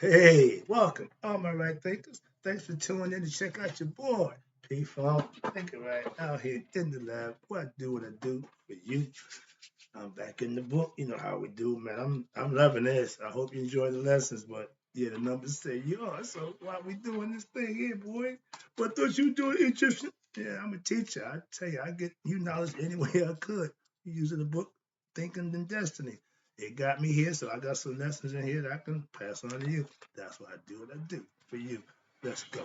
Hey, welcome, all my right thinkers. Thanks for tuning in to check out your boy, P Funk. Thinking right out here in the lab. What I do, what I do for you. I'm back in the book. You know how we do, man. I'm loving this. I hope you enjoy the lessons, but yeah, the numbers say you are. So why we doing this thing here, boy? What thought you doing Egyptian? Yeah, I'm a teacher. I tell you, I get you knowledge any way I could using the book, Thinking in Destiny. It got me here, so I got some lessons in here that I can pass on to you. That's why I do what I do for you. Let's go.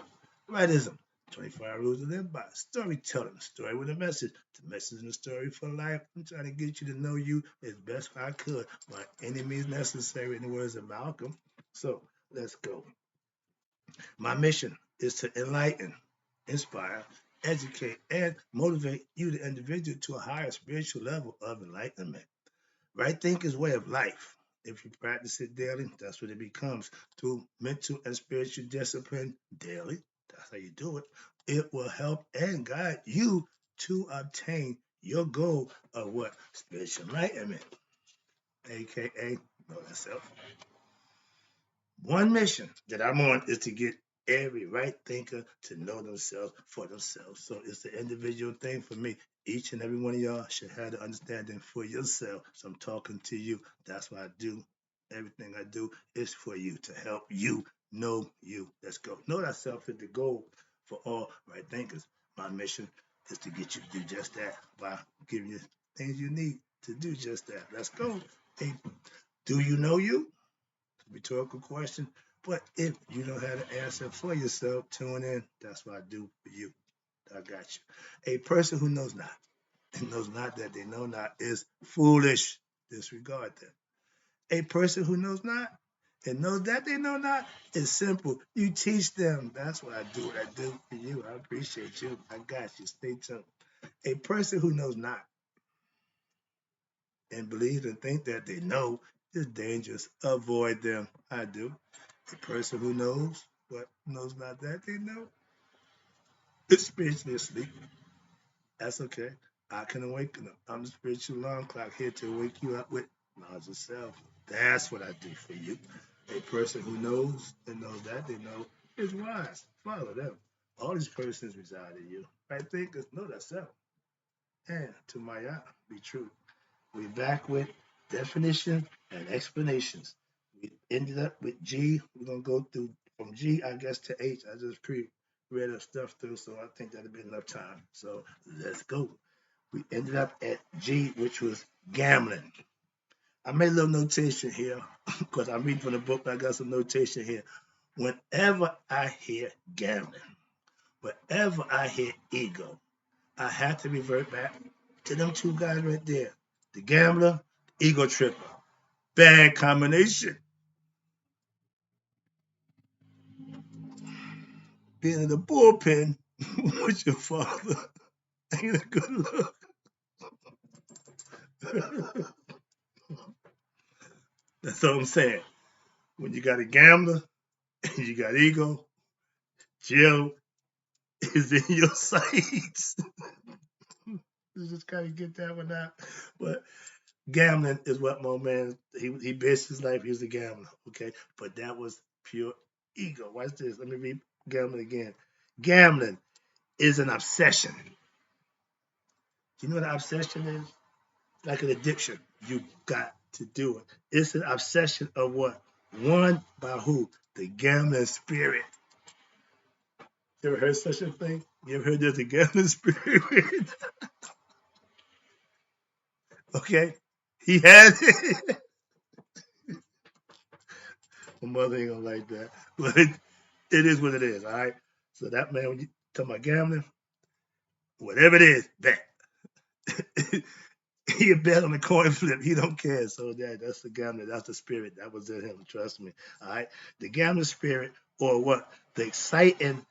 Rightism. 25 rules to live by. Storytelling. Story with a message. The message in the story for life. I'm trying to get you to know you as best I could by any means necessary, in the words of Malcolm. So let's go. My mission is to enlighten, inspire, educate, and motivate you, the individual, to a higher spiritual level of enlightenment. Right thinking is way of life. If you practice it daily, that's what it becomes. Through mental and spiritual discipline daily, that's how you do it. It will help and guide you to obtain your goal of what? Spiritual enlightenment, aka know thyself. One mission that I'm on is to get every right thinker to know themselves for themselves. So it's the individual thing for me. Each and every one of y'all should have the understanding for yourself. So I'm talking to you. That's what I do. Everything I do is for you, to help you know you. Let's go. Know thyself is the goal for all right thinkers. My mission is to get you to do just that by giving you things you need to do just that. Let's go. Hey, do you know you? Rhetorical question. But if you don't have the answer for yourself, tune in. That's what I do for you. I got you. A person who knows not and knows not that they know not is foolish. Disregard that. A person who knows not and knows that they know not is simple. You teach them. That's what I do. What I do for you. I appreciate you. I got you. Stay tuned. A person who knows not and believes and think that they know is dangerous. Avoid them. I do. A person who knows but knows not that they know is spiritually asleep. That's okay. I can awaken them. I'm the spiritual alarm clock here to wake you up with knowledge of self. That's what I do for you. A person who knows and knows that they know is wise. Follow them. All these persons reside in you. Right thinkers know that self. And to my eye, be true. We're back with definition and explanations. We ended up with G. We're gonna go through from G, I guess, to H. I just read the stuff through, so I think that'll be enough time. So let's go. We ended up at G, which was gambling. I made a little notation here because I'm reading from the book. I got some notation here. Whenever I hear gambling, whenever I hear ego, I have to revert back to them two guys right there. The gambler, ego tripper. Bad combination. Being in the bullpen with your father ain't a good look. That's all I'm saying. When you got a gambler and you got ego, Jill is in your sights. You just gotta get that one out. But gambling is what my man he based his life. He was a gambler, okay. But that was pure ego. Watch this. Let me read gambling again. Gambling is an obsession. Do you know what an obsession is? Like an addiction. You got to do it. It's an obsession of what? One by who? The gambling spirit. You ever heard such a thing? You ever heard there's a gambling spirit? Okay. He had it. My mother ain't gonna like that. But it is what it is, all right? So that man, when you talk about gambling, whatever it is, bet. He a bet on the coin flip. He don't care. So that's the gambler. That's the spirit. That was in him. Trust me. All right. The gambler spirit, or what? The exciting,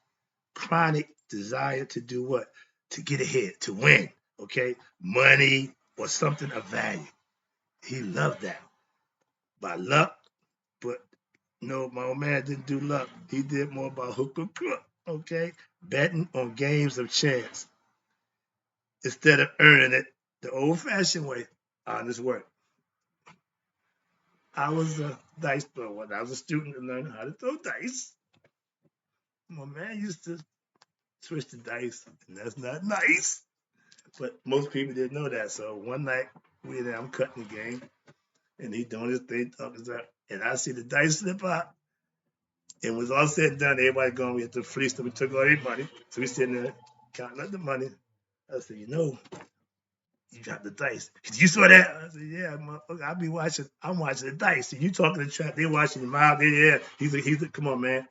chronic desire to do what? To get ahead, to win. Okay. Money or something of value. He loved that. By luck, but no, my old man didn't do luck. He did more about hook or crook. Okay. Betting on games of chance instead of earning it the old fashioned way. Honest work. I was a dice thrower. When I was a student and learning how to throw dice, my man used to switch the dice, and that's not nice. But most people didn't know that. So one night, I'm cutting the game, and he doing his thing, talking stuff, and I see the dice slip out. And when it was all said and done, everybody going, we had to fleece them. We took all their money. So we sitting there counting up the money. I said, you dropped the dice. You saw that? I said, yeah, motherfucker. I'm watching the dice. And you talking to trap, they watching the mouth. Yeah. He's a, come on, man.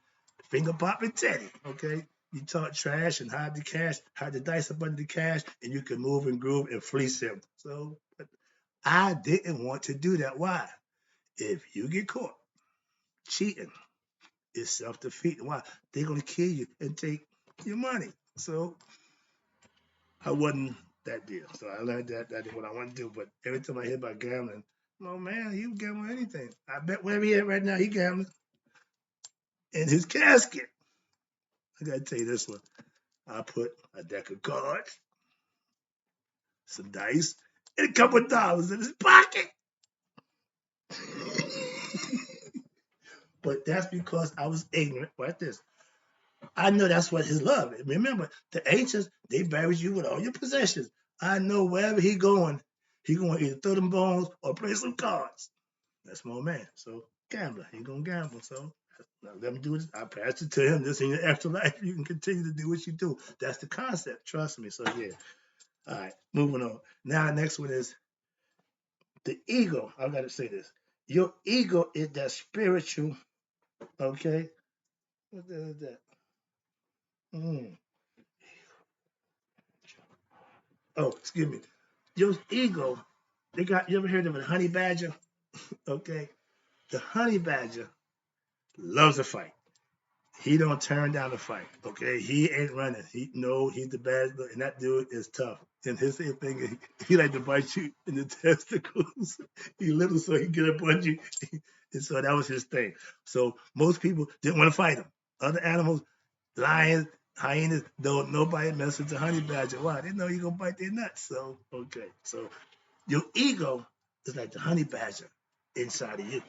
Finger popping Teddy, okay? You talk trash and hide the cash, hide the dice up under the cash, and you can move and groove and fleece him. So I didn't want to do that. Why? If you get caught cheating, it's self-defeating. Why? They're going to kill you and take your money. So I wasn't that deal. So I learned that is what I want to do. But every time I hear about gambling, oh man, he would gamble anything. I bet wherever he at right now, he gambling in his casket. I gotta tell you this one. I put a deck of cards, some dice, and a couple of dollars in his pocket. But that's because I was ignorant. Like this. I know that's what his love is. Remember, the ancients, they buried you with all your possessions. I know wherever he going to either throw them bones or play some cards. That's my man. So gambler, he gonna gamble. So let me do this. I pass it to him. This in your afterlife, you can continue to do what you do. That's the concept. Trust me. So yeah. All right, moving on. Now, next one is the ego. I gotta say this. Your ego is that spiritual. Okay. What the hell is that? Mm. Oh, excuse me. Your ego. You ever heard of a honey badger? Okay. The honey badger loves a fight. He don't turn down a fight. Okay, he ain't running. He's the bad, and that dude is tough. And his thing, he like to bite you in the testicles. He little, so he get up on you, and so that was his thing. So most people didn't want to fight him. Other animals, lions, hyenas, don't nobody mess with the honey badger. Why? They know you gonna bite their nuts. So okay, so your ego is like the honey badger inside of you.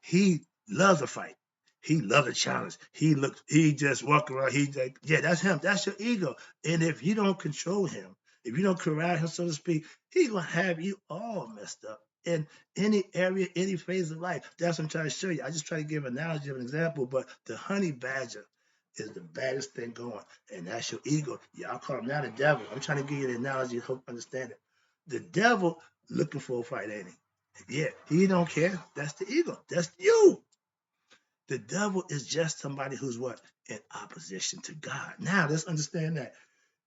He loves a fight. He loves a challenge. He just walk around. He's like, yeah, that's him. That's your ego. And if you don't control him, if you don't corral him, so to speak, he's gonna have you all messed up in any area, any phase of life. That's what I'm trying to show you. I just try to give an analogy of an example, but the honey badger is the baddest thing going, and that's your ego. Y'all call him now the devil. I'm trying to give you the analogy, hope you understand it. The devil looking for a fight, ain't he? Yeah, he don't care. That's the ego. That's you. The devil is just somebody who's what? In opposition to God. Now, let's understand that.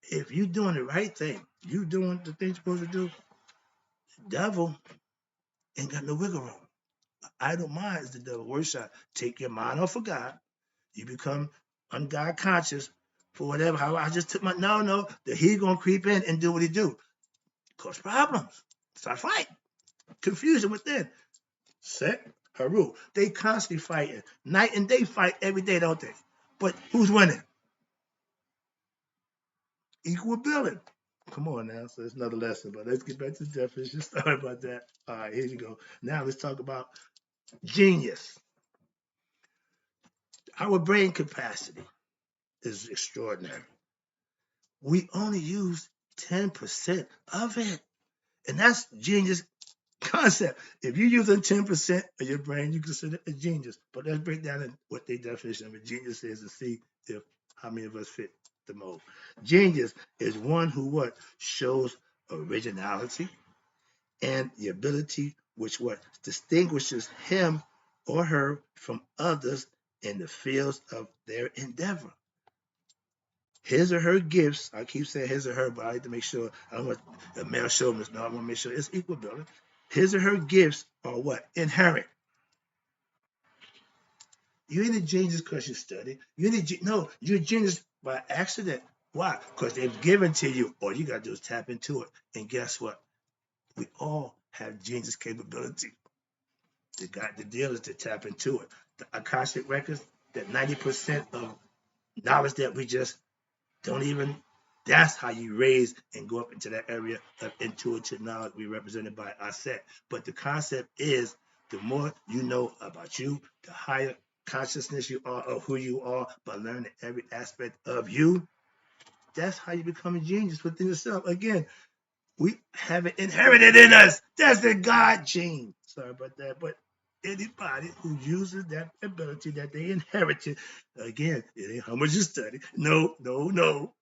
If you're doing the right thing, you doing the thing you're supposed to do, the devil ain't got no wiggle room. Idle mind is the devil. Word shot. Take your mind off of God. You become ungod conscious for whatever. How I just took my no. That he gonna creep in and do what he do. Cause problems. Start fighting. Confusion within. Set her rule. They constantly fighting. Night and day fight every day, don't they? But who's winning? Equal billing. Come on now. So it's another lesson, but let's get back to the definition. Sorry about that. All right, here you go. Now let's talk about genius. Our brain capacity is extraordinary. We only use 10% of it. And that's genius concept. If you're using 10% of your brain, you consider it a genius. But let's break down what the definition of a genius is and see if how many of us fit the mold. Genius is one who what shows originality and the ability which what distinguishes him or her from others in the fields of their endeavor. His or her gifts, I keep saying his or her, but I like to make sure, I don't want a male chauvinist, no, I want to make sure it's equal ability. His or her gifts are what? Inherent. You ain't a genius because you study. No, you're a genius by accident. Why? Because they've given to you. All you got to do is tap into it. And guess what? We all have genius capability. The deal is to tap into it. The Akashic records, that 90% of knowledge that we just don't even, that's how you raise and go up into that area of intuitive knowledge we represented by Aset. But the concept is The more you know about you, the higher consciousness you are of who you are by learning every aspect of you. That's how you become a genius within yourself. Again, we have it inherited in us. That's the God gene. Sorry about that, but anybody who uses that ability that they inherited, again, it ain't how much you study. No, no, no.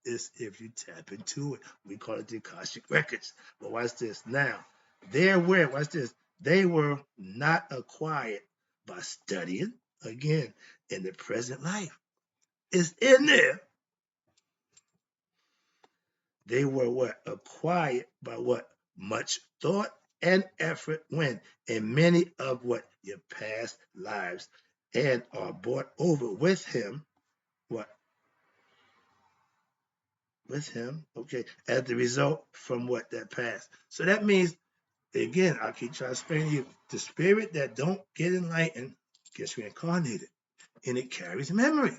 It's if you tap into it. We call it the Akashic Records. But watch this. Now, watch this. They were not acquired by studying, again, in the present life. It's in there. They were what? Acquired by what? Much thought and effort when in many of what? Your past lives and are brought over with him. What? With him. Okay. As the result from what? That past. So that means, again, I keep trying to explain to you, the spirit that don't get enlightened gets reincarnated and it carries memory.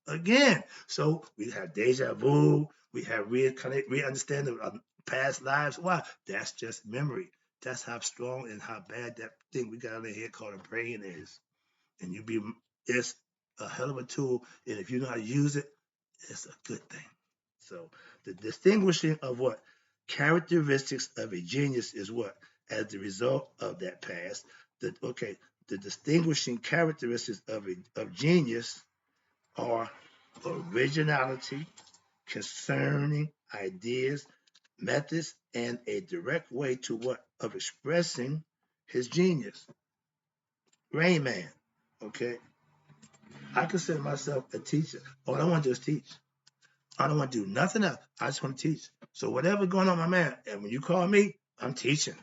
Again, so we have deja vu, we have re-understanding of past lives. Why? That's just memory. That's how strong and how bad that thing we got on here called a brain is. And it's a hell of a tool. And if you know how to use it, it's a good thing. So the distinguishing of what characteristics of a genius is what? As the result of that past. The distinguishing characteristics of genius are originality, concerning ideas, methods, and a direct way to what? Of expressing his genius. Rain Man. Okay. I consider myself a teacher. All I want to do is teach. I don't want to do nothing else. I just want to teach. So whatever going on, my man, and when you call me, I'm teaching.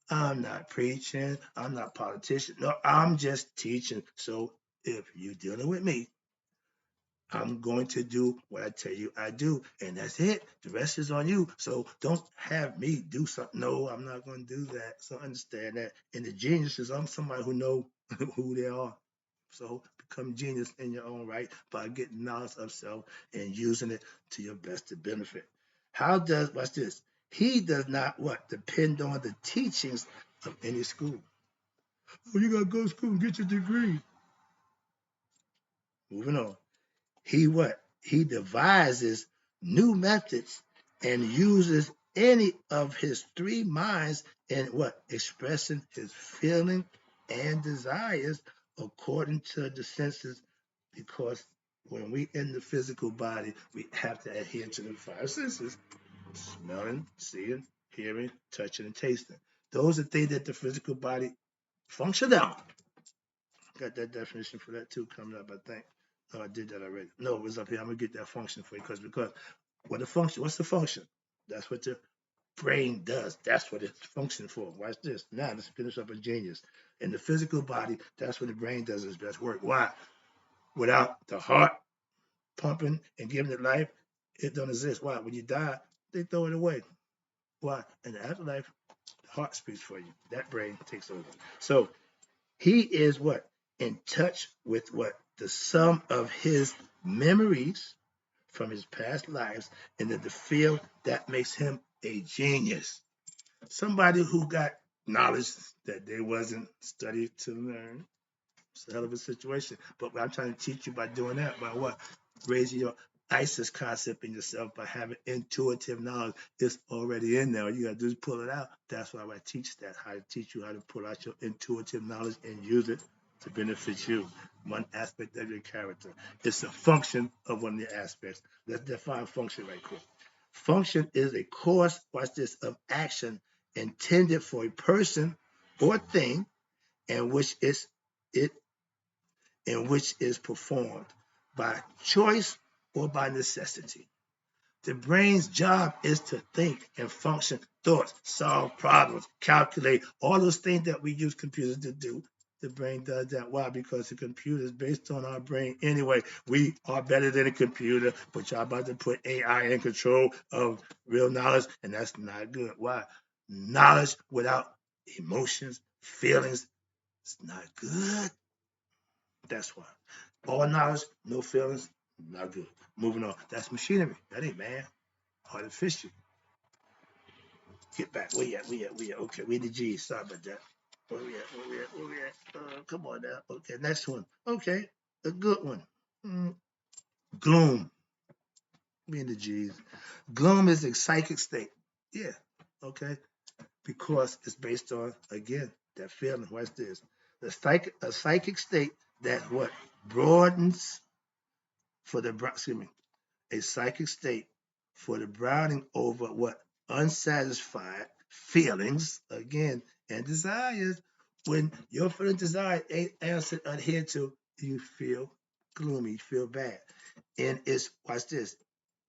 I'm not preaching. I'm not politician. No, I'm just teaching. So if you're dealing with me, I'm going to do what I tell you I do, and that's it. The rest is on you. So don't have me do something. No, I'm not going to do that. So understand that. And the genius is I'm somebody who know who they are. So become genius in your own right by getting knowledge of self and using it to your best to benefit. Watch this? He does not what? Depend on the teachings of any school. Oh, you gotta go to school and get your degree. Moving on. He what? He devises new methods and uses any of his three minds in what? Expressing his feeling and desires according to the senses, because when we in the physical body, we have to adhere to the five senses: smelling, seeing, hearing, touching, and tasting. Those are things that the physical body function on. Got that definition for that too coming up, I think. Oh, I did that already. No, it was up here. I'm gonna get that function for you because what's the function? That's what the brain does. That's what it's functioning for. Watch this. Now let's finish up a genius. In the physical body, that's what the brain does its best work. Why? Without the heart pumping and giving it life, it don't exist. Why? When you die, they throw it away. Why? In the afterlife, the heart speaks for you. That brain takes over. So he is what? In touch with what? The sum of his memories from his past lives, and then the field that makes him a genius. Somebody who got knowledge that they wasn't studied to learn. It's a hell of a situation. But I'm trying to teach you by doing that, by what? Raising your ISIS concept in yourself by having intuitive knowledge. It's already in there. You got to do is pull it out. That's why I teach that, how to teach you how to pull out your intuitive knowledge and use it to benefit you. One aspect of your character. It's a function of one of the aspects. Let's define function right quick. Function is a course, watch this, of action intended for a person or thing in which it in which is performed by choice or by necessity. The brain's job is to think and function thoughts, solve problems, calculate, all those things that we use computers to do. The brain does that. Why? Because the computer is based on our brain anyway. We are better than a computer, but y'all about to put AI in control of real knowledge, and that's not good. Why? Knowledge without emotions, feelings, it's not good. That's why. All knowledge, no feelings, not good. Moving on. That's machinery. That ain't man. Artificial. Get back. Where you at? Okay, we the G's. Sorry about that. Where we at? Where we at? Where we at? Come on now. Okay, next one. Okay, a good one. Mm, gloom. Me and the G's. Gloom is a psychic state. Yeah. Okay. Because it's based on again that feeling. What's this? A psychic state that what broadens for the excuse me a psychic state for the browning over what unsatisfied feelings again and desires. When your feeling desire ain't answered adhered to, you feel gloomy, you feel bad, and it's watch this,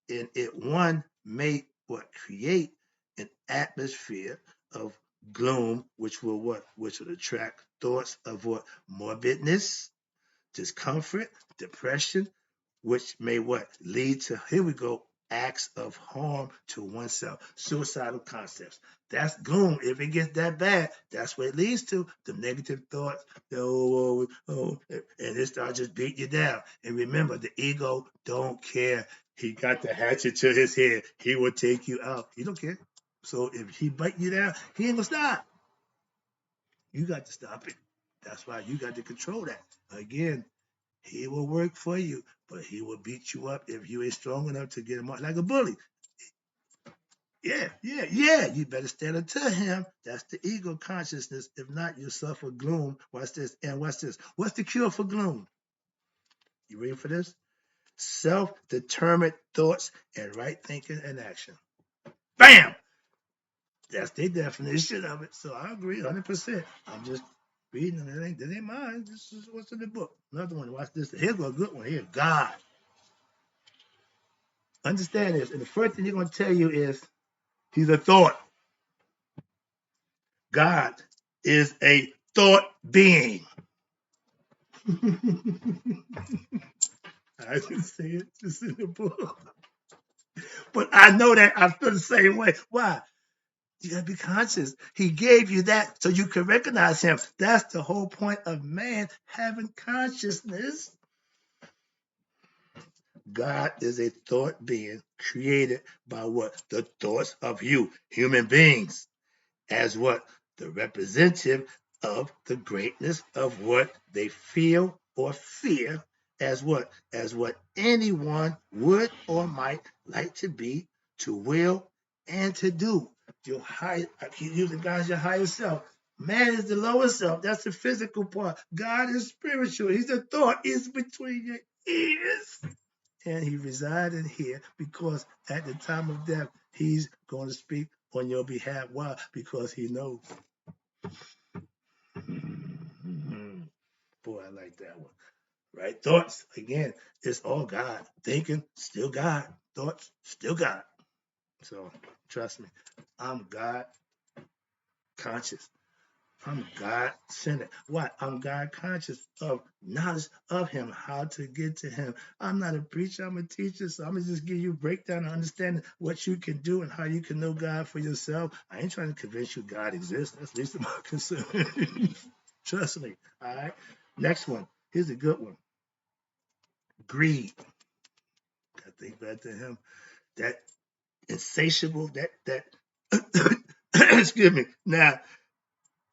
and it one may what create an atmosphere of gloom, which will what which will attract thoughts of what morbidness, discomfort, depression, which may what lead to here we go acts of harm to oneself, suicidal concepts. That's gloom. If it gets that bad, that's what it leads to. The negative thoughts, and it starts just beating you down. And remember, the ego don't care. He got the hatchet to his head. He will take you out. He don't care. So if he bite you down, he ain't gonna stop. You got to stop it. That's why you got to control that. Again, he will work for you, but he will beat you up if you ain't strong enough to get him out like a bully. Yeah. You better stand up to him. That's the ego consciousness. If not, you'll suffer gloom. Watch this. And watch this. What's the cure for gloom? You ready for this? Self-determined thoughts and right thinking and action. Bam! That's the definition of it. So I agree 100%. I'm just reading them. That ain't mine. This is what's in the book. Another one. Watch this. Here's a good one. Here, God. Understand this. And the first thing he's going to tell you is he's a thought. God is a thought being. I didn't say it. It's in the book. But I know that I feel the same way. Why? You gotta be conscious. He gave you that so you can recognize him. That's the whole point of man having consciousness. God is a thought being created by what? The thoughts of you, human beings, as what? The representative of the greatness of what they feel or fear as what? As what anyone would or might like to be, to will, and to do. Your high, I keep using God as your higher self. Man is the lower self. That's the physical part. God is spiritual. He's a thought. He's between your ears. And he resided here because at the time of death, he's going to speak on your behalf. Why? Because he knows. Boy, I like that one. Right? Thoughts, again, it's all God. Thinking, still God. Thoughts, still God. So trust me, I'm God conscious. I'm God centered. Why? I'm God conscious of knowledge of Him, how to get to Him. I'm not a preacher, I'm a teacher, so I'm gonna just give you a breakdown and understanding what you can do and how you can know God for yourself. I ain't trying to convince you God exists. That's least of my concern. Trust me. All right. Next one. Here's a good one. Greed. I think back to Him. That insatiable. That. Excuse me. Now,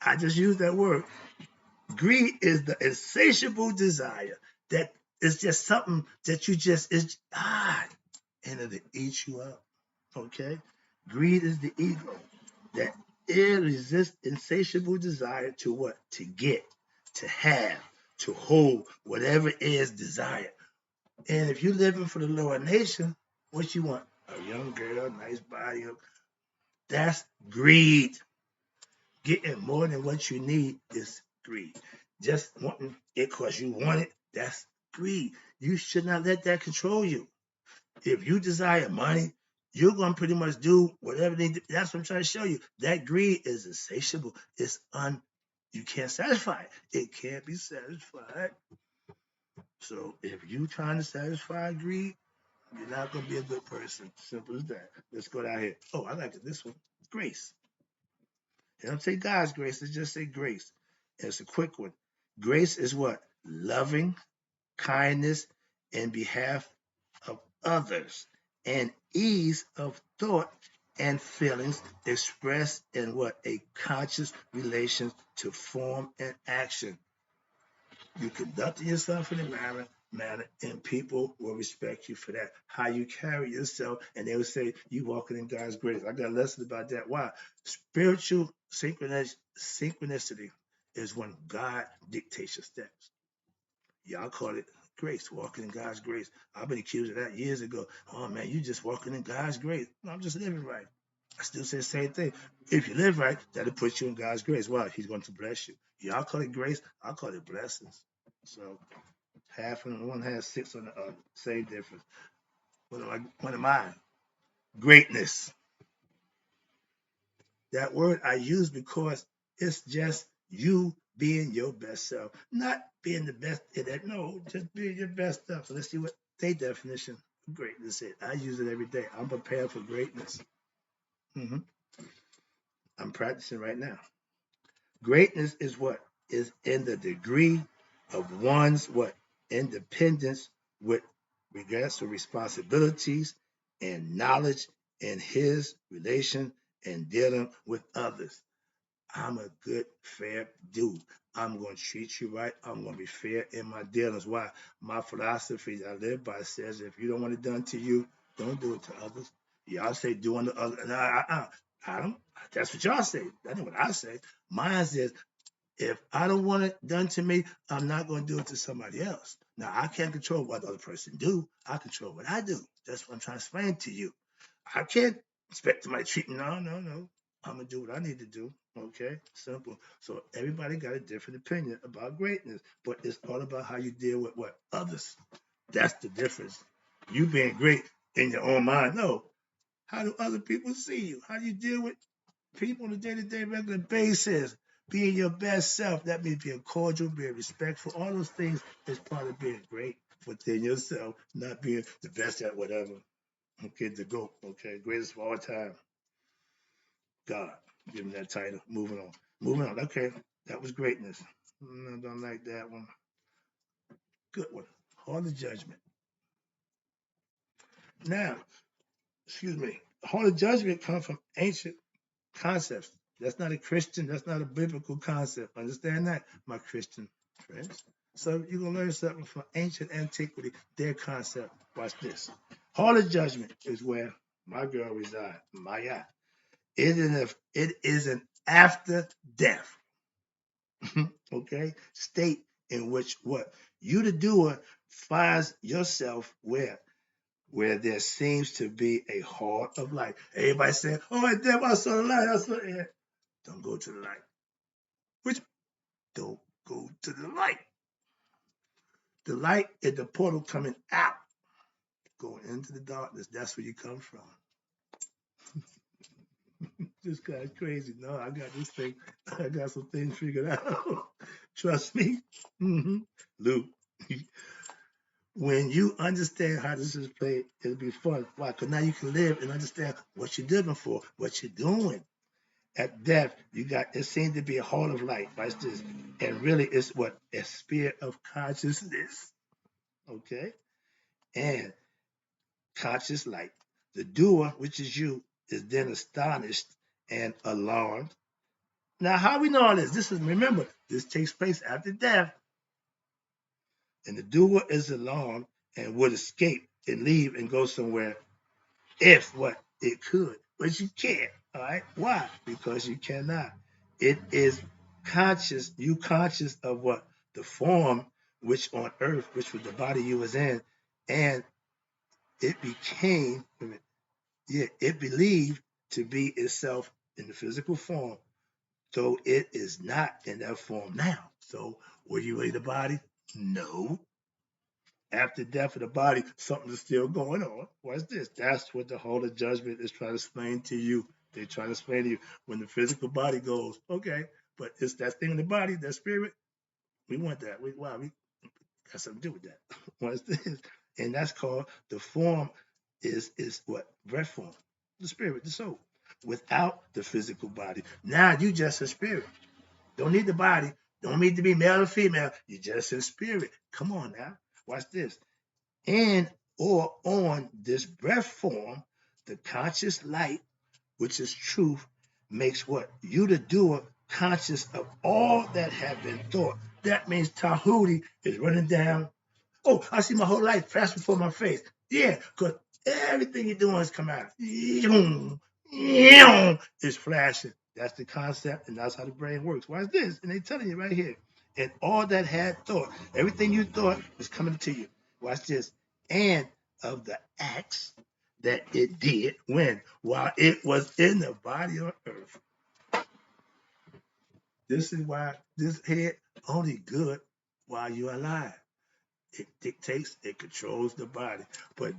I just used that word. Greed is the insatiable desire that is just something that you just is and it'll eat you up. Okay? Greed is the ego that irresists insatiable desire to what? To get, to have, to hold, whatever is desired. And if you're living for the lower nation, what you want? A young girl, nice body. That's greed. Getting more than what you need is greed. Just wanting it because you want it, that's greed. You should not let that control you. If you desire money, you're going to pretty much do whatever they do. That's what I'm trying to show you. That greed is insatiable. You can't satisfy it. It can't be satisfied. So if you're trying to satisfy greed, you're not going to be a good person. Simple as that. Let's go down here. Oh, I like this one. Grace. It don't say God's grace, it just say grace. It's a quick one. Grace is what? Loving kindness in behalf of others and ease of thought and feelings expressed in what? A conscious relation to form and action. You conduct yourself in a manner, and people will respect you for that. How you carry yourself, and they will say you walking in God's grace. I got a lesson about that. Why? Spiritual synchronicity is when God dictates your steps. Y'all call it grace, walking in God's grace. I've been accused of that years ago. Oh man, you just walking in God's grace. No, I'm just living right. I still say the same thing. If you live right, that'll put you in God's grace. Why? He's going to bless you. Y'all call it grace. I'll call it blessings. So half on one has six on the other. Same difference. What am I? Greatness. That word I use because it's just you being your best self, not being the best in it. No, just being your best self. So let's see what their definition of greatness is. I use it every day. I'm prepared for greatness. hmm I'm practicing right now. Greatness is what is in the degree of one's what independence with regards to responsibilities and knowledge in his relation and dealing with others. I'm a good, fair dude. I'm going to treat you right. I'm going to be fair in my dealings. Why? My philosophy that I live by says if you don't want it done to you, don't do it to others. Y'all say do unto others. No, I don't. That's what y'all say. That's not what I say. Mine says if I don't want it done to me, I'm not going to do it to somebody else. Now, I can't control what the other person do. I control what I do. That's what I'm trying to explain to you. I can't expect somebody to treat me. No, no, no. I'm going to do what I need to do. Okay? Simple. So everybody got a different opinion about greatness, but it's all about how you deal with what? Others. That's the difference. You being great in your own mind. No. How do other people see you? How do you deal with people on a day-to-day regular basis? Being your best self, that means being cordial, being respectful. All those things is part of being great within yourself, not being the best at whatever. Okay, the GOAT, okay, greatest of all time. God, give him that title. Moving on. Moving on. Okay, that was greatness. I don't like that one. Good one. Hall of Judgment. Now, excuse me. Hall of Judgment comes from ancient concepts. That's not a Christian, that's not a biblical concept. Understand that, my Christian friends? So you're going to learn something from ancient antiquity, their concept. Watch this. Hall of Judgment is where my girl resides, Maya. It is an after death, okay, state in which what? You, the doer, finds yourself where there seems to be a hall of light. Everybody saying, oh, I damn, I saw the light. I saw it. Don't go to the light. Which don't go to the light. The light is the portal coming out, going into the darkness. That's where you come from. This guy's crazy. No, I got this thing. I got some things figured out. Trust me. Luke, when you understand how this is played, it'll be fun. Why? Because now you can live and understand what you're living for, what you're doing. At death, you got it seems to be a hall of light. Watch this. And really it's what? A sphere of consciousness. Okay? And conscious light. The doer, which is you, is then astonished and alarmed. Now, how we know all this? This is, remember, this takes place after death. And the doer is alarmed and would escape and leave and go somewhere if what it could. But you can't. All right. Why? Because you cannot. It is conscious, you conscious of what? The form which on earth, which was the body you was in, and it became, yeah, it believed to be itself in the physical form, though it is not in that form now. So were you in the body? No. After death of the body, something is still going on. What's this? That's what the Hall of Judgment is trying to explain to you. They're trying to explain to you when the physical body goes, okay, but it's that thing in the body, that spirit, we want that. We got something to do with that. What's this? And that's called the form is what? Breath form. The spirit, the soul. Without the physical body. Now you just a spirit. Don't need the body. Don't need to be male or female. You're just a spirit. Come on now. Watch this. And or on this breath form, the conscious light which is truth, makes what? You the doer conscious of all that have been thought. That means Tahuti is running down. Oh, I see my whole life fast before my face. Yeah, because everything you're doing is coming out. It's flashing. That's the concept, and that's how the brain works. Watch this, and they telling you right here. And all that had thought, everything you thought is coming to you. Watch this. And of the acts that it did when, while it was in the body of earth. This is why this head only good while you're alive. It dictates, it controls the body. But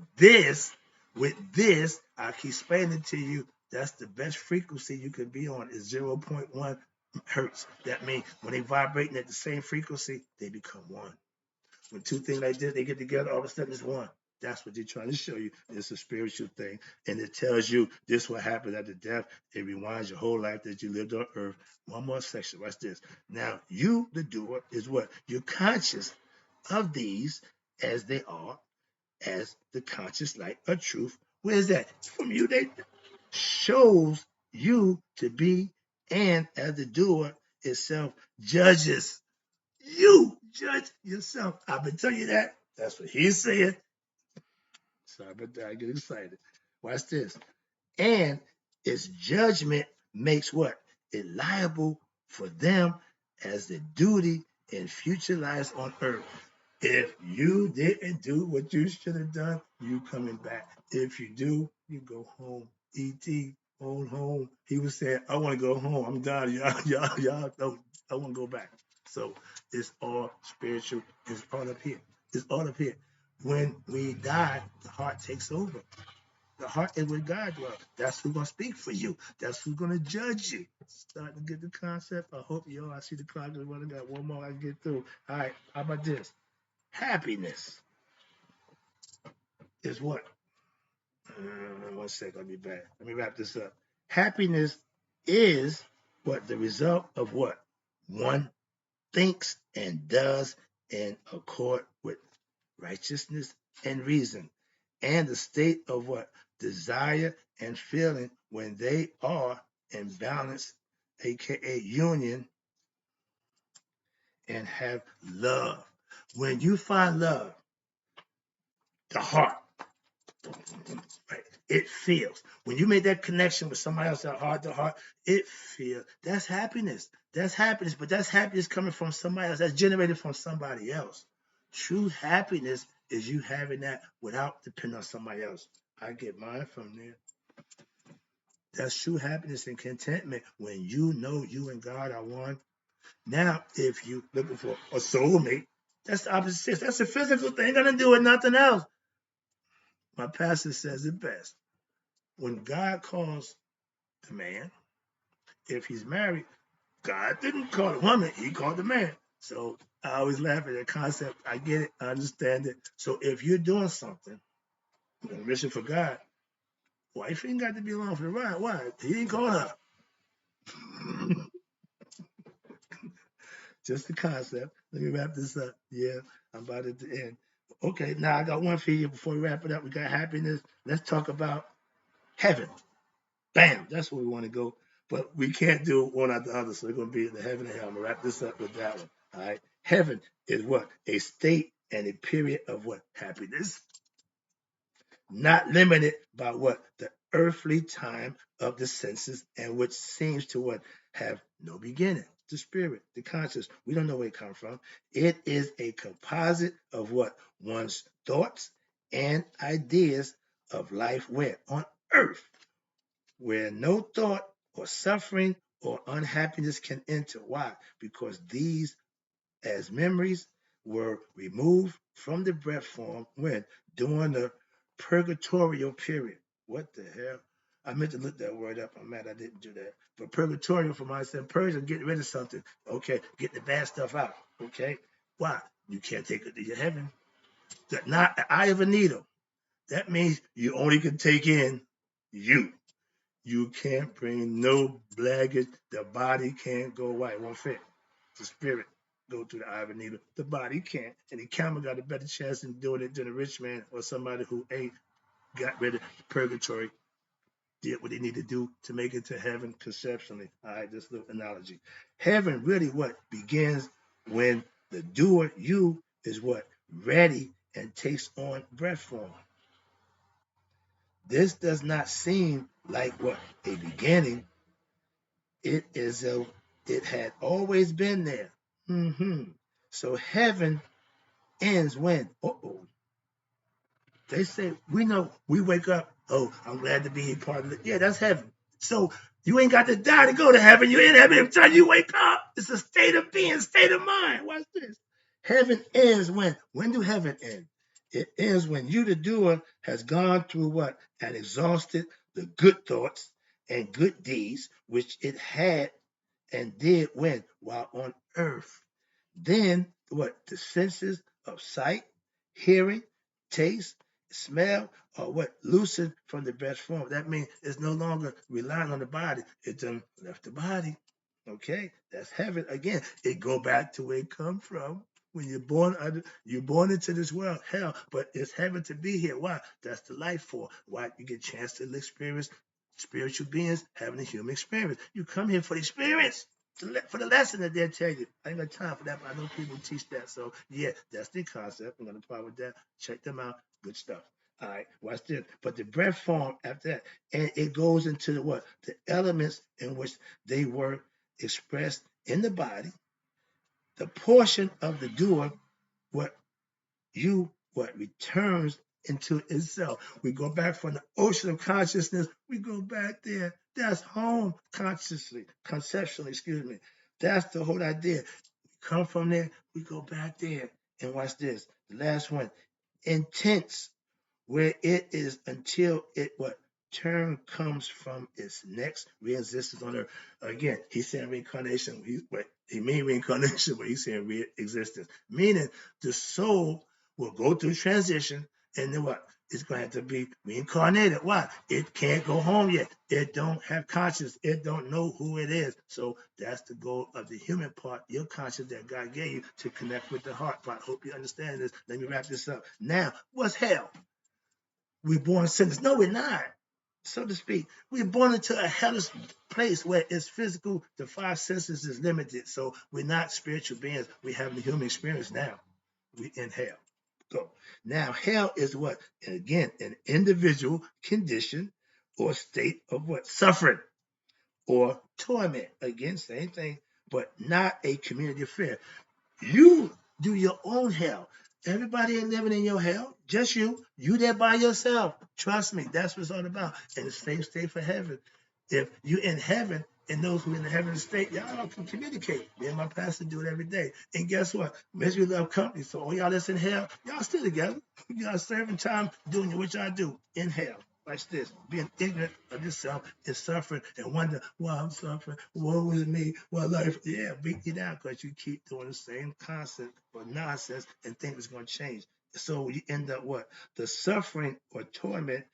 with this, I keep explaining to you, that's the best frequency you can be on is 0.1 hertz. That means when they vibrating at the same frequency, they become one. When two things like this, they get together, all of a sudden it's one. That's what they're trying to show you. It's a spiritual thing. And it tells you this what happened after death. It rewinds your whole life that you lived on earth. One more section. Watch this. Now, you, the doer, is what? You're conscious of these as they are, as the conscious light of truth. Where is that? From you, they shows you to be, and as the doer itself judges. You judge yourself. I've been telling you that. That's what he's saying. Sorry about that. I get excited. Watch this. And its judgment makes what? It liable for them as the duty in future lives on earth. If you didn't do what you should have done, you coming back. If you do, you go home. E.T. on home. He was saying, I want to go home. I'm done. Y'all don't. I want to go back. So it's all spiritual. It's all up here. It's all up here. When we die, the heart takes over. The heart is where God dwells. That's who's gonna speak for you. That's who's gonna judge you. Starting to get the concept. I hope y'all. I see the clock is running. Got one more I can get through. All right. How about this? Happiness is what? 1 second, I'll be back. Let me wrap this up. Happiness is what? The result of what? One thinks and does in accord with righteousness and reason, and the state of what? Desire and feeling when they are in balance, aka union, and have love. When you find love, the heart, right? It feels. When you make that connection with somebody else, that heart to heart, it feels. That's happiness. That's happiness, but that's happiness coming from somebody else. That's generated from somebody else. True happiness is you having that without depending on somebody else. I get mine from there. That's true happiness and contentment when you know you and God are one. Now, if you looking for a soulmate, that's the opposite sex. That's a physical thing. Ain't gonna do with nothing else. My pastor says it best. When God calls the man, if he's married, God didn't call the woman, he called the man. So I always laugh at that concept. I get it, I understand it. So if you're doing something, a mission for God, wife ain't got to be along for the ride. Why? He didn't call her. Just the concept. Let me wrap this up. Yeah, I'm about at the end. Okay, now I got one for you before we wrap it up. We got happiness. Let's talk about heaven. Bam, that's where we want to go. But we can't do one after the other. So we're going to be in the heaven and hell. I'm going to wrap this up with that one. All right. Heaven is what? A state and a period of what? Happiness. Not limited by what? The earthly time of the senses, and which seems to what? Have no beginning. The spirit, the conscious. We don't know where it comes from. It is a composite of what? One's thoughts and ideas of life where? On earth, where no thought or suffering or unhappiness can enter. Why? Because these, as memories, were removed from the breath form when? During the purgatorial period. What the hell? I meant to look that word up. I'm mad I didn't do that. But purgatorial, from I said purge, get rid of something. Okay, get the bad stuff out. Okay, why? You can't take it to your heaven. Not the eye of a needle. That means you only can take in you. You can't bring no baggage. The body can't go white. Won't fit. The spirit go through the eye of a needle. The body can't. And the camel got a better chance in doing it than a rich man or somebody who ain't got rid of purgatory did what they need to do to make it to heaven conceptually. All right, this little analogy. Heaven really what begins when the doer, you, is what ready and takes on breath form. This does not seem like what a beginning. It is a it had always been there. So heaven ends when? They say, we know we wake up, oh, I'm glad to be a part of it. Yeah, that's heaven. So you ain't got to die to go to heaven. You're in heaven every time you wake up. It's a state of being, state of mind. Watch this. Heaven ends when? When do heaven end? It ends when you, the doer, has gone through what? And exhausted the good thoughts and good deeds which it had and did when? While on earth. Then what? The senses of sight, hearing, taste, smell, or what? Loosened from the best form. That means it's no longer relying on the body. It done left the body. Okay, that's heaven again. It go back to where it come from. When you're born into this world, hell, but it's heaven to be here. Why? That's the life for. Why? You get a chance to experience spiritual beings having a human experience. You come here for the experience, for the lesson that they'll tell you. I ain't got time for that, but I know people teach that. So yeah, that's the concept. I'm gonna part with that. Check them out. Good stuff. All right, watch this. But the breath form after that, and it goes into the what? The elements in which they were expressed in the body, the portion of the doer, what what returns into itself. We go back from the ocean of consciousness, we go back there. That's home consciously, conceptually, excuse me. That's the whole idea. We come from there, we go back there. And watch this. The last one. Intense, where it is until it what turn comes from its next re-existence on earth. Again, he's saying reincarnation, he mean reincarnation, but he's saying re-existence. Meaning the soul will go through transition and then what? It's going to have to be reincarnated. Why? It can't go home yet. It don't have conscience. It don't know who it is. So that's the goal of the human part, your conscience that God gave you to connect with the heart part. Hope you understand this. Let me wrap this up. Now, what's hell? We're born sinners. No, we're not, so to speak. We're born into a hellish place where it's physical, the five senses is limited. So we're not spiritual beings. We have the human experience now. We in hell. Go. Now, hell is what? And again, an individual condition or state of what? Suffering or torment. Again, same thing, but not a community affair. You do your own hell. Everybody ain't living in your hell. Just you. You there by yourself. Trust me. That's what it's all about. And the same state for heaven. If you're in heaven and those who are in the heavenly state, y'all can communicate. Me and my pastor do it every day. And guess what? Misery love company. So all y'all that's in hell, y'all still together. Y'all serving time doing what y'all do in hell. Like this, being ignorant of yourself is suffering and wonder why I'm suffering. Woe is me. What life? Yeah, beat you down because you keep doing the same concept or nonsense and think it's going to change. So you end up what? The suffering or torment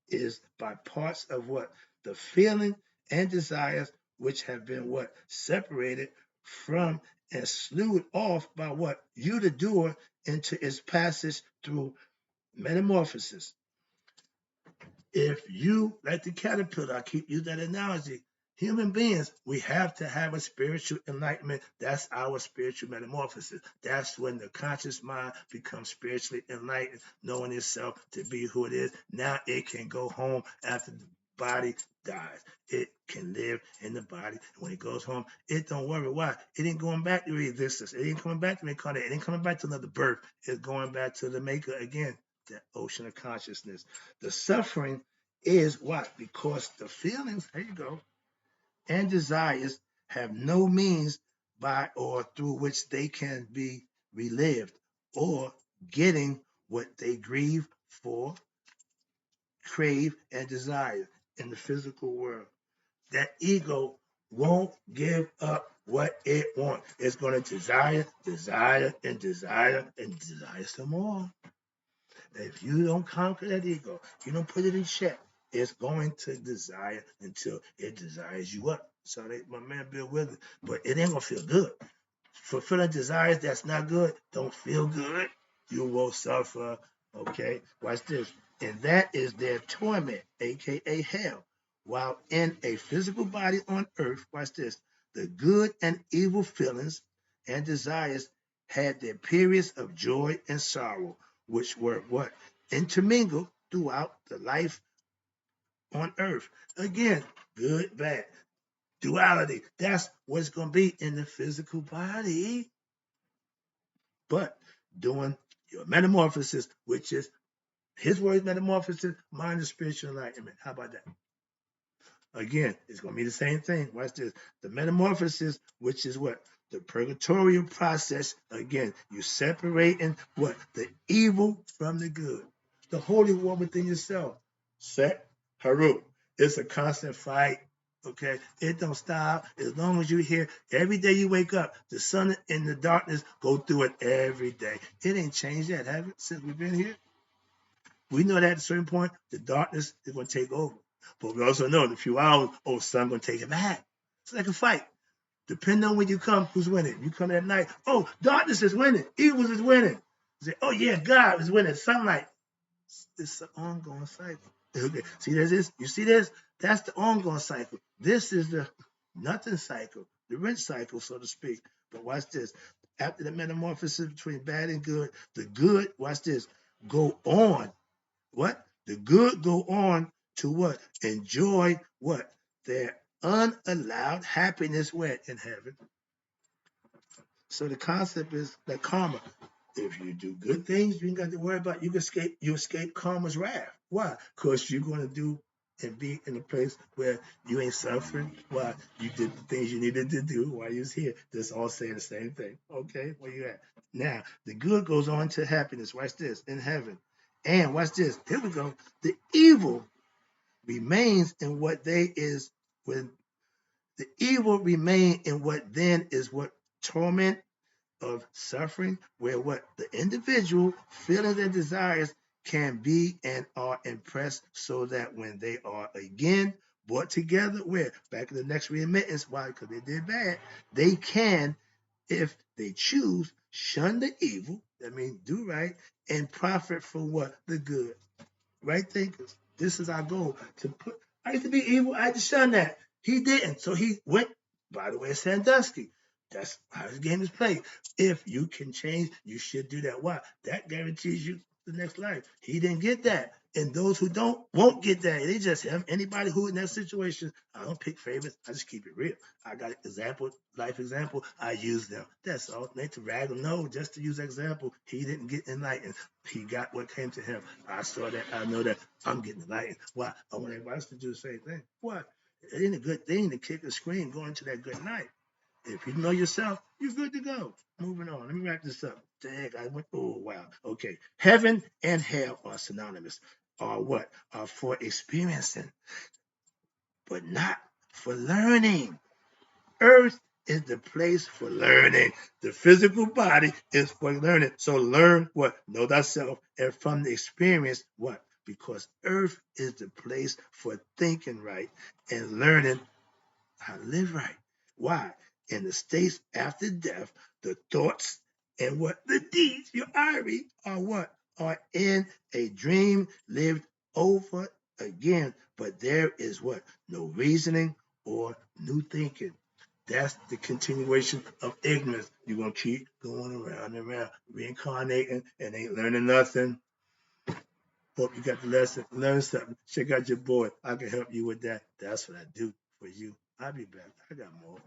is by parts of what? The feeling and desires which have been what? Separated from and slewed off by what? You, the doer, into its passage through metamorphosis. If you, like the caterpillar, I keep using that analogy, human beings, we have to have a spiritual enlightenment. That's our spiritual metamorphosis. That's when the conscious mind becomes spiritually enlightened, knowing itself to be who it is. Now it can go home after the body dies. It can live in the body. And when it goes home, it don't worry. Why? It ain't going back to resistance. It ain't coming back to reincarnate. It ain't coming back to another birth. It's going back to the maker again, that ocean of consciousness. The suffering is what? Because the feelings, there you go, and desires have no means by or through which they can be relived or getting what they grieve for, crave, and desire in the physical world. That ego won't give up what it wants. It's going to desire, desire, and desire, and desire some more. If you don't conquer that ego, you don't put it in check, it's going to desire until it desires you up. So my man Bill Withers, but it ain't gonna feel good. Fulfilling desires that's not good don't feel good. You will suffer. Okay, watch this. And that is their torment, aka hell. While in a physical body on earth, watch this, the good and evil feelings and desires had their periods of joy and sorrow, which were what? Intermingled throughout the life on earth. Again, good, bad, duality. That's what's going to be in the physical body. But doing your metamorphosis, which is his word metamorphosis, mind is spiritual enlightenment. How about that? Again, it's going to be the same thing. Watch this. The metamorphosis, which is what? The purgatorial process. Again, you separating what? The evil from the good. The holy war within yourself. Set, Haru. It's a constant fight. Okay, it don't stop as long as you're here. Every day you wake up, the sun and the darkness go through it every day. It ain't changed yet, have it, since we've been here? We know that at a certain point, the darkness is going to take over. But we also know in a few hours, the sun going to take it back. It's like a fight. Depending on when you come, who's winning? You come at night, darkness is winning. Evil is winning. You say, yeah, God is winning. Sunlight. It's an ongoing cycle. Okay. See, there's this. You see this? That's the ongoing cycle. This is the nothing cycle, the rent cycle, so to speak. But watch this. After the metamorphosis between bad and good, the good, watch this, go on. What? The good go on to what? Enjoy what? Their unallowed happiness where? In heaven. So the concept is that karma. If you do good things, you ain't got to worry about. You escape karma's wrath. Why? Because you're going to do and be in a place where you ain't suffering. Why? You did the things you needed to do while you was here. That's all saying the same thing. Okay, where you at? Now, the good goes on to happiness. Watch this, in heaven. And watch this. Here we go. The evil remains in what they is when the evil remain in what then is what torment of suffering, where what the individual feelings and desires can be and are impressed, so that when they are again brought together, where back in the next remittance, why? Because they did bad, they can, if they choose, shun the evil, that means do right, and profit from what? The good. Right thinkers. This is our goal. I used to be evil, I had to shun that. He didn't. So he went by the way of Sandusky. That's how this game is played. If you can change, you should do that. Why? That guarantees you the next life. He didn't get that. And those who don't won't get that. They just have anybody who in that situation. I don't pick favorites. I just keep it real. I got life example. I use them. That's all. Not to rag him. No, just to use example. He didn't get enlightened. He got what came to him. I saw that. I know that I'm getting enlightened. Why? I want everybody else to do the same thing. What? It ain't a good thing to kick and scream going to that good night. If you know yourself, you're good to go. Moving on. Let me wrap this up. Dang, I went. Oh wow. Okay. Heaven and hell are synonymous. Are what? Are for experiencing, but not for learning. Earth is the place for learning. The physical body is for learning. So learn what? Know thyself. And from the experience, what? Because earth is the place for thinking right and learning how to live right. Why? In the states after death, the thoughts and what? The deeds, your Irie, are what? Are in a dream lived over again. But there is what? No reasoning or new thinking. That's the continuation of ignorance. You're going to keep going around and around, reincarnating and ain't learning nothing. Hope you got the lesson. Learn something. Check out your boy. I can help you with that. That's what I do for you. I'll be back. I got more.